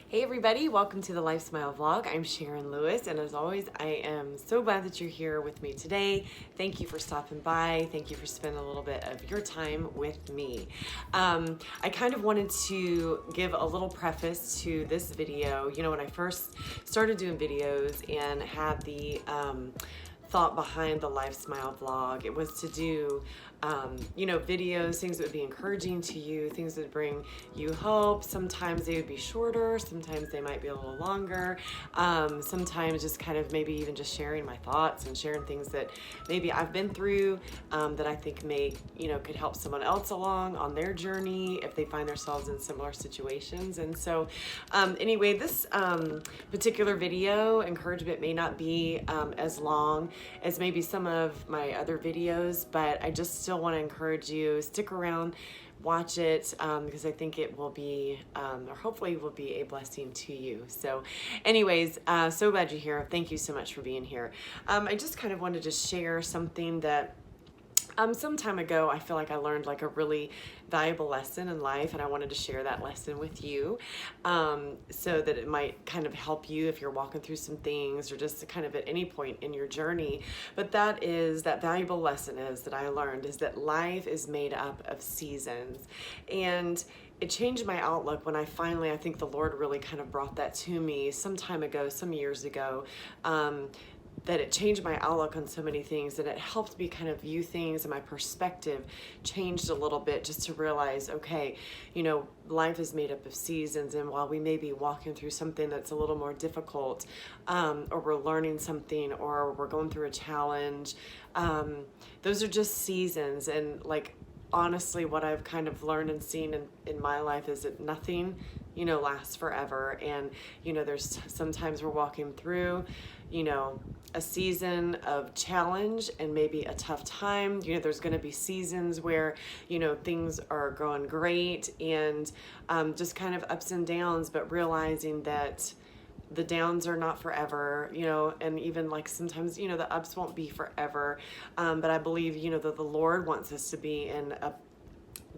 Hey everybody, welcome to the Life Smile vlog. I'm Sharon Lewis, and as always, I am so glad that you're here with me today. Thank you for stopping by. Thank you for spending a little bit of your time with me. I kind of wanted to give a little preface to this video. You know, when I first started doing videos and had the thought behind the Life Smile vlog, it was to do videos, things that would be encouraging to you, things that would bring you hope. Sometimes they would be shorter, sometimes they might be a little longer, sometimes just kind of maybe even just sharing my thoughts and sharing things that maybe I've been through that I think could help someone else along on their journey if they find themselves in similar situations. And so anyway, this particular video encouragement may not be as long as maybe some of my other videos, but I just still want to encourage you, stick around, watch it, because I think it will be, or hopefully will be a blessing to you. So anyways, so glad you're here. Thank you so much for being here. I just kind of wanted to share something that some time ago, I feel like I learned like a really valuable lesson in life, and I wanted to share that lesson with you so that it might kind of help you if you're walking through some things or just kind of at any point in your journey. But that valuable lesson is that I learned is that life is made up of seasons. And it changed my outlook when I think the Lord really kind of brought that to me some time ago, some years ago. That it changed my outlook on so many things, and it helped me kind of view things, and my perspective changed a little bit just to realize, okay, life is made up of seasons, and while we may be walking through something that's a little more difficult, or we're learning something, or we're going through a challenge, those are just seasons. And like, honestly, what I've kind of learned and seen in my life is that nothing, lasts forever. And, there's sometimes we're walking through, a season of challenge and maybe a tough time. There's going to be seasons where, things are going great and just kind of ups and downs, but realizing that the downs are not forever, and even like sometimes, the ups won't be forever. But I believe, that the Lord wants us to be in a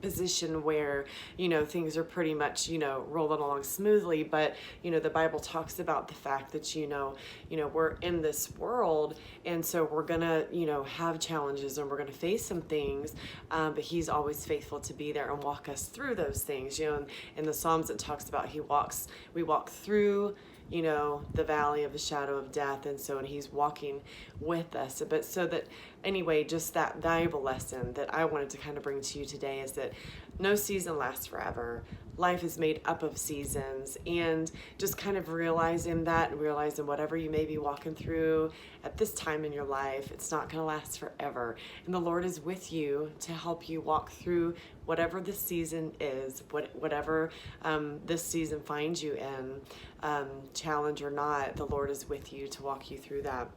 position where things are pretty much rolling along smoothly. But the Bible talks about the fact that we're in this world, and so we're gonna have challenges, and we're gonna face some things, but He's always faithful to be there and walk us through those things. In the Psalms it talks about we walk through the valley of the shadow of death, and He's walking with us. But so that anyway, just that valuable lesson that I wanted to kind of bring to you today is that no season lasts forever. Life is made up of seasons, and just kind of realizing that, and realizing whatever you may be walking through at this time in your life, it's not going to last forever. And the Lord is with you to help you walk through whatever this season is, whatever this season finds you in, challenge or not, the Lord is with you to walk you through that.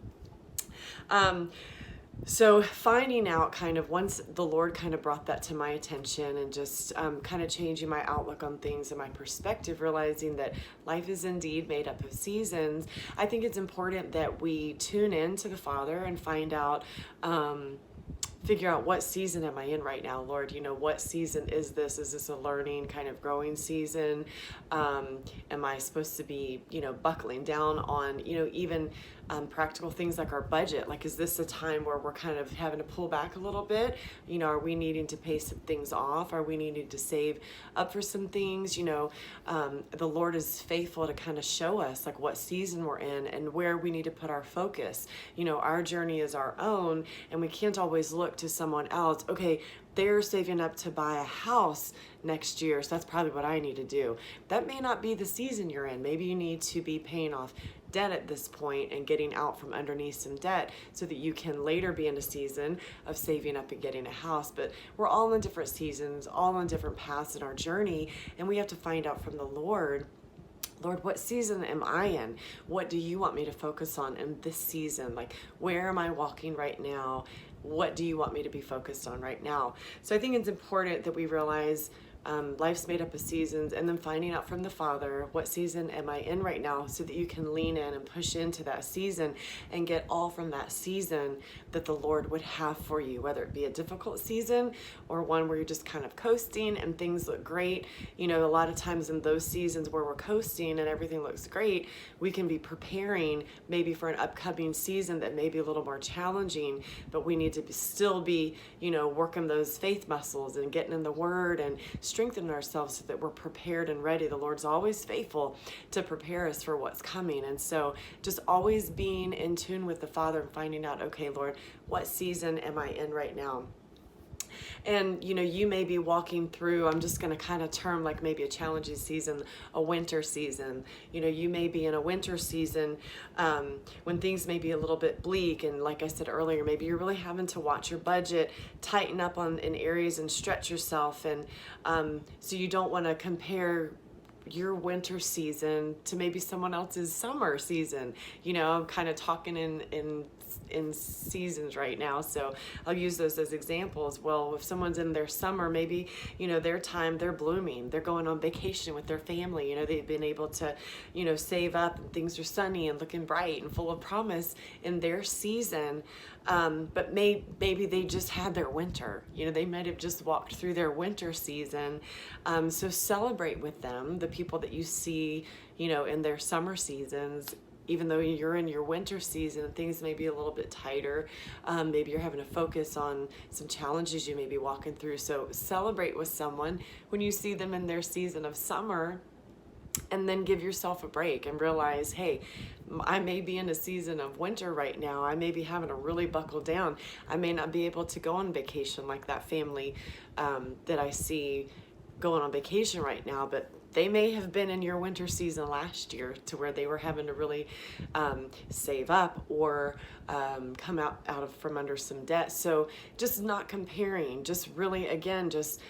So finding out kind of once the Lord kind of brought that to my attention, and just kind of changing my outlook on things and my perspective, realizing that life is indeed made up of seasons, I think it's important that we tune in to the Father and find out, figure out, what season am I in right now, Lord? What season is this? Is this a learning, kind of growing season? Am I supposed to be, buckling down on, even practical things like our budget? Like, is this a time where we're kind of having to pull back a little bit? Are we needing to pay some things off? Are we needing to save up for some things? The Lord is faithful to kind of show us like what season we're in and where we need to put our focus. Our journey is our own, and we can't always look to someone else. Okay, they're saving up to buy a house next year, so that's probably what I need to do. That may not be the season you're in. Maybe you need to be paying off debt at this point and getting out from underneath some debt so that you can later be in a season of saving up and getting a house. But we're all in different seasons, all on different paths in our journey, and we have to find out from the Lord, what season am I in? What do you want me to focus on in this season? Like, where am I walking right now? What do you want me to be focused on right now? So I think it's important that we realize life's made up of seasons, and then finding out from the Father, what season am I in right now, so that you can lean in and push into that season and get all from that season that the Lord would have for you, whether it be a difficult season or one where you're just kind of coasting and things look great. You know, a lot of times in those seasons where we're coasting and everything looks great, we can be preparing maybe for an upcoming season that may be a little more challenging, but we need to still be, you know, working those faith muscles and getting in the Word and strengthening ourselves so that we're prepared and ready. The Lord's always faithful to prepare us for what's coming. And so just always being in tune with the Father and finding out, okay, Lord, what season am I in right now? And, you know, you may be walking through, I'm just going to kind of term like maybe a challenging season, a winter season. You know, you may be in a winter season when things may be a little bit bleak. And like I said earlier, maybe you're really having to watch your budget, tighten up in areas and stretch yourself. And so you don't want to compare your winter season to maybe someone else's summer season. You know, I'm kind of talking in seasons right now, so I'll use those as examples. Well, if someone's in their summer, maybe, you know, their time, they're blooming, they're going on vacation with their family, you know, they've been able to, you know, save up, and things are sunny and looking bright and full of promise in their season. But maybe they just had their winter, you know, they might have just walked through their winter season. So celebrate with them, the people that you see, you know, in their summer seasons. Even though you're in your winter season, things may be a little bit tighter. Maybe you're having to focus on some challenges you may be walking through. So celebrate with someone when you see them in their season of summer, and then give yourself a break and realize, hey, I may be in a season of winter right now. I may be having to really buckle down. I may not be able to go on vacation like that family that I see going on vacation right now, but they may have been in your winter season last year to where they were having to really save up or come out from under some debt. So just not comparing, just really, again, just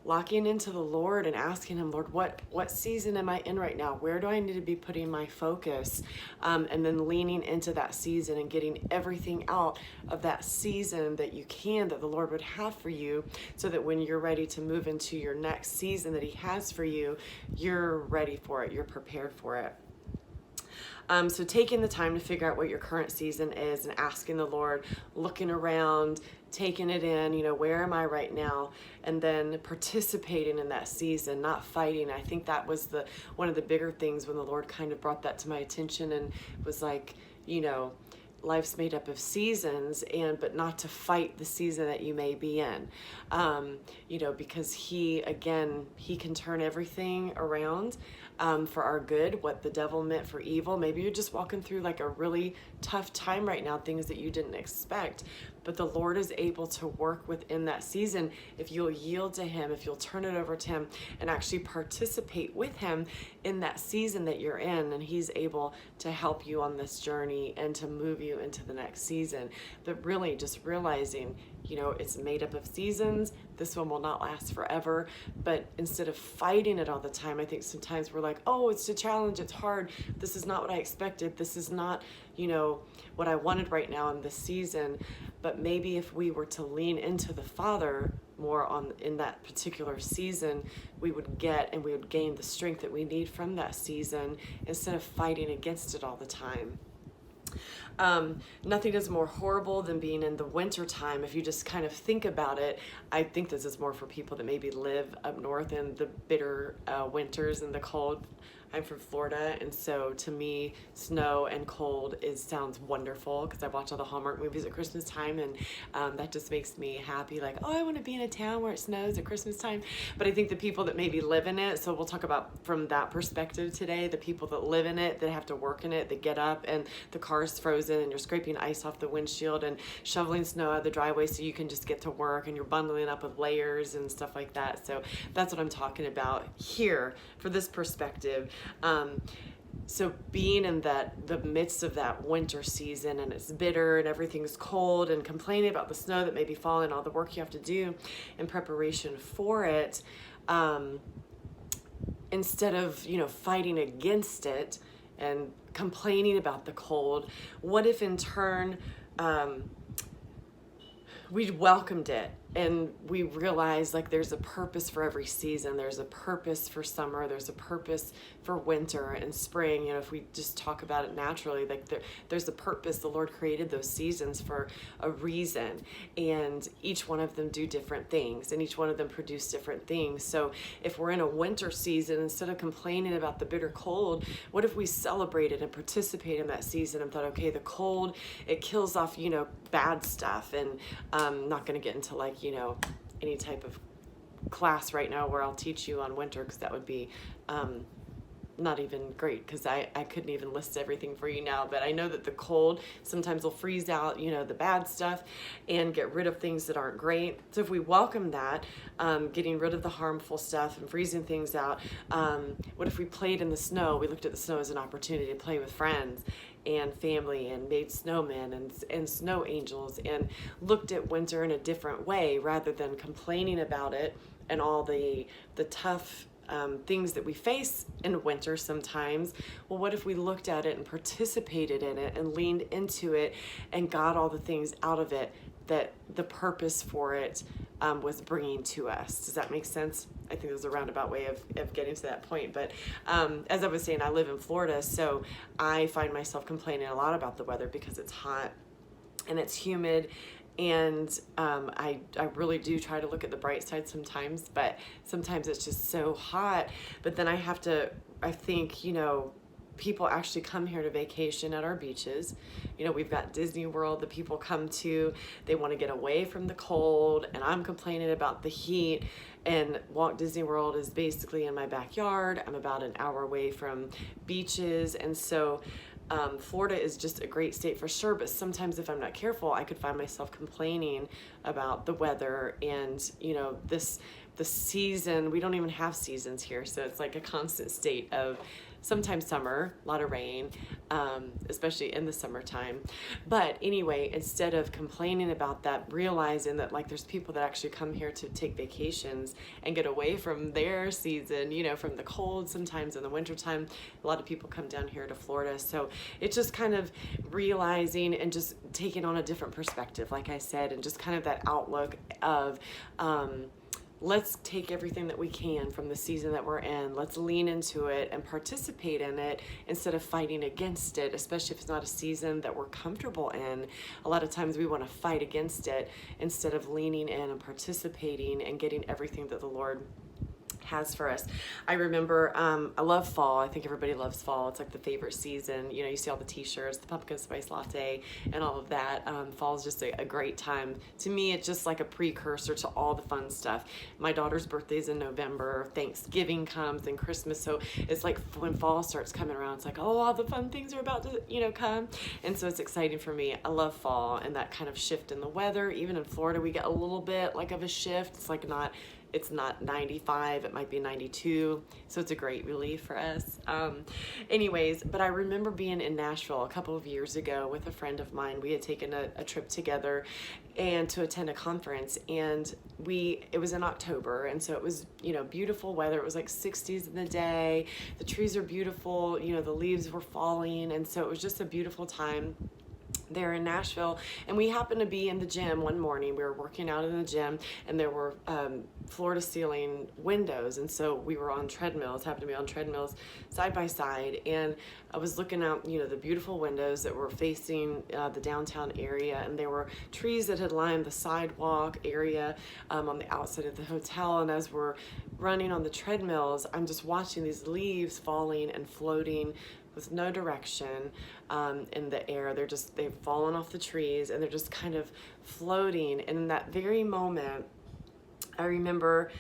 locking into the Lord and asking him, Lord, what season am I in right now? Where do I need to be putting my focus? And then leaning into that season and getting everything out of that season that you can, that the Lord would have for you, so that when you're ready to move into your next season that he has for you, you're ready for it, you're prepared for it. So taking the time to figure out what your current season is and asking the Lord, looking around, taking it in, you know, where am I right now? And then participating in that season, not fighting. I think that was one of the bigger things when the Lord kind of brought that to my attention and was like, you know, life's made up of seasons, but not to fight the season that you may be in, you know, because he can turn everything around for our good. What the devil meant for evil, maybe you're just walking through like a really tough time right now, things that you didn't expect, but the Lord is able to work within that season if you'll yield to him, if you'll turn it over to him and actually participate with him in that season that you're in, and he's able to help you on this journey and to move you into the next season. But really just realizing, you know, it's made up of seasons. This one will not last forever. But instead of fighting it all the time, I think sometimes we're like, oh, it's a challenge, it's hard. This is not what I expected. This is not, you know, what I wanted right now in this season. But maybe if we were to lean into the Father more in that particular season, we would gain the strength that we need from that season instead of fighting against it all the time. Nothing is more horrible than being in the winter time. If you just kind of think about it, I think this is more for people that maybe live up north in the bitter winters and the cold. I'm from Florida, and so to me, snow and cold sounds wonderful because I watch all the Hallmark movies at Christmas time, and that just makes me happy. Like, oh, I want to be in a town where it snows at Christmas time. But I think the people that maybe live in it, so we'll talk about from that perspective today, the people that live in it, that have to work in it, that get up and the car's frozen and you're scraping ice off the windshield and shoveling snow out of the driveway so you can just get to work, and you're bundling up with layers and stuff like that. So that's what I'm talking about here for this perspective. So being in the midst of that winter season, and it's bitter and everything's cold, and complaining about the snow that may be falling, all the work you have to do in preparation for it, instead of, you know, fighting against it and complaining about the cold, what if in turn we welcomed it and we realize like there's a purpose for every season. There's a purpose for summer, there's a purpose for winter and spring. You know, if we just talk about it naturally, like there's a purpose. The Lord created those seasons for a reason, and each one of them do different things, and each one of them produce different things. So if we're in a winter season, instead of complaining about the bitter cold, what if we celebrated and participate in that season and thought, okay, the cold, it kills off, you know, bad stuff. And I'm not going to get into like, you know, any type of class right now where I'll teach you on winter, because that would be not even great, because I couldn't even list everything for you now. But I know that the cold sometimes will freeze out, you know, the bad stuff and get rid of things that aren't great. So if we welcome that, getting rid of the harmful stuff and freezing things out, what if we played in the snow? We looked at the snow as an opportunity to play with friends and family, and made snowmen and snow angels, and looked at winter in a different way rather than complaining about it and all the tough things that we face in winter sometimes. Well, what if we looked at it and participated in it and leaned into it and got all the things out of it that the purpose for it was bringing to us? Does that make sense? I think there's a roundabout way of getting to that point. But as I was saying, I live in Florida, so I find myself complaining a lot about the weather because it's hot and it's humid. And I really do try to look at the bright side sometimes, but sometimes it's just so hot. But then I think, you know, people actually come here to vacation at our beaches. You know, we've got Disney World that people come to. They want to get away from the cold, and I'm complaining about the heat. And Walt Disney World is basically in my backyard. I'm about an hour away from beaches, and so Florida is just a great state for sure, but sometimes if I'm not careful, I could find myself complaining about the weather and, you know, the season. We don't even have seasons here, so it's like a constant state of sometimes summer, a lot of rain, especially in the summertime. But anyway, instead of complaining about that, realizing that like there's people that actually come here to take vacations and get away from their season, you know, from the cold sometimes in the wintertime. A lot of people come down here to Florida. So it's just kind of realizing and just taking on a different perspective, like I said, and just kind of that outlook of, let's take everything that we can from the season that we're in. Let's lean into it and participate in it instead of fighting against it, especially if it's not a season that we're comfortable in. A lot of times we want to fight against it instead of leaning in and participating and getting everything that the Lord has for us. I remember, I love fall. I think everybody loves fall. It's like the favorite season. You know, you see all the t-shirts, the pumpkin spice latte, and all of that. Fall is just a great time. To me, it's just like a precursor to all the fun stuff. My daughter's birthday is in November. Thanksgiving comes and Christmas. So it's like when fall starts coming around, it's like, oh, all the fun things are about to, you know, come. And so it's exciting for me. I love fall and that kind of shift in the weather. Even in Florida, we get a little bit like of a shift. It's not 95, it might be 92, so it's a great relief for us. Anyways, but I remember being in Nashville a couple of years ago with a friend of mine. We had taken a trip together and to attend a conference, and it was in October, and so it was, you know, beautiful weather. It was like 60s in the day. The trees are beautiful, you know, the leaves were falling, and so it was just a beautiful time there in Nashville. And we happened to be in the gym one morning. We were working out in the gym, and there were floor to ceiling windows, and so we were on treadmills, happened to be on treadmills side by side, and I was looking out, you know, the beautiful windows that were facing the downtown area, and there were trees that had lined the sidewalk area on the outside of the hotel. And as we're running on the treadmills, I'm just watching these leaves falling and floating with no direction in the air. They've fallen off the trees, and they're just kind of floating. And in that very moment, I remember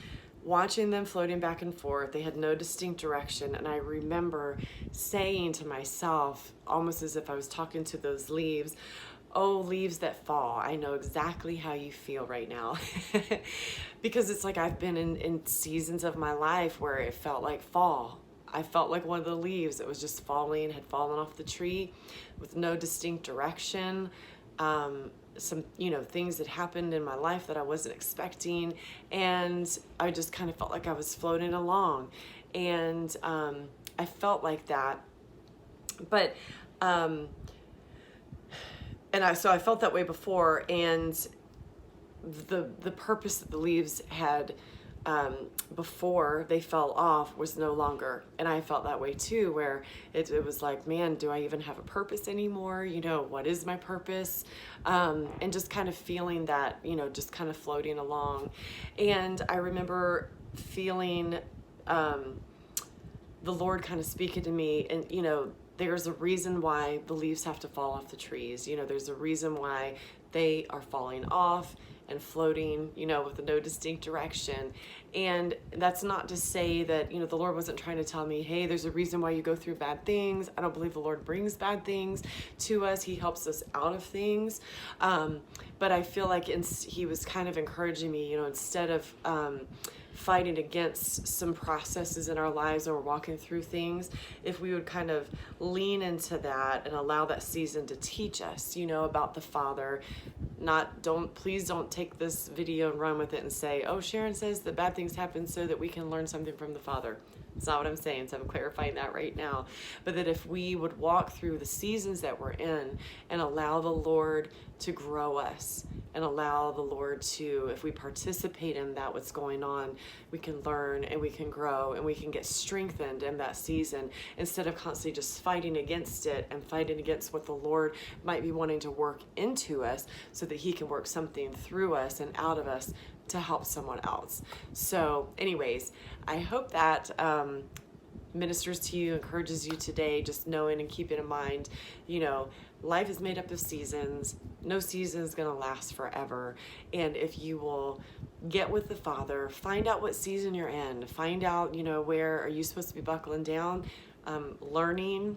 watching them floating back and forth. They had no distinct direction, and I remember saying to myself, almost as if I was talking to those leaves, oh, leaves that fall, I know exactly how you feel right now. Because it's like I've been in seasons of my life where it felt like fall. I felt like one of the leaves that was just falling, had fallen off the tree with no distinct direction. Some, you know, things that happened in my life that I wasn't expecting, and I just kind of felt like I was floating along, and I felt like that. But so I felt that way before, and the purpose that the leaves had before they fell off was no longer. And I felt that way too, where it was like, man, do I even have a purpose anymore? You know, what is my purpose? And just kind of feeling that, you know, just kind of floating along. And I remember feeling the Lord kind of speaking to me, and, you know, there's a reason why the leaves have to fall off the trees. You know, there's a reason why they are falling off and floating, you know, with no distinct direction. And that's not to say that, you know, the Lord wasn't trying to tell me, hey, there's a reason why you go through bad things. I don't believe the Lord brings bad things to us. He helps us out of things. But I feel like he was kind of encouraging me, you know, instead of fighting against some processes in our lives when we're walking through things, if we would kind of lean into that and allow that season to teach us, you know, about the Father. Please don't take this video and run with it and say, oh, Sharon says that bad things happen so that we can learn something from the Father. It's not what I'm saying, so I'm clarifying that right now. But that if we would walk through the seasons that we're in and allow the Lord to grow us, and allow the Lord to, if we participate in that, what's going on, we can learn and we can grow and we can get strengthened in that season, instead of constantly just fighting against it and fighting against what the Lord might be wanting to work into us, so that he can work something through us and out of us to help someone else. So anyways, I hope that ministers to you, encourages you today, just knowing and keeping in mind, you know, life is made up of seasons. No season is going to last forever. And if you will get with the Father, find out what season you're in, find out, you know, where are you supposed to be buckling down, learning,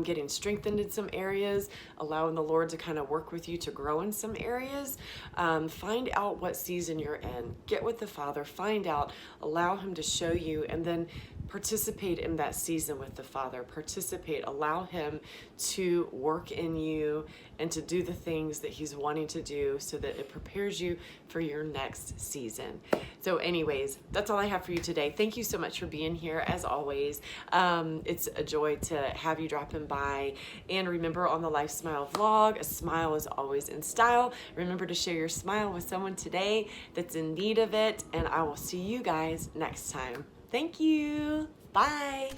getting strengthened in some areas, allowing the Lord to kind of work with you to grow in some areas. Find out what season you're in. Get with the Father, find out, allow him to show you, and then participate in that season with the Father. Participate, allow him to work in you and to do the things that he's wanting to do, so that it prepares you for your next season. So anyways, that's all I have for you today. Thank you so much for being here, as always. It's a joy to have you dropping by. And remember, on the Life Smile vlog, a smile is always in style. Remember to share your smile with someone today that's in need of it, and I will see you guys next time. Thank you. Bye.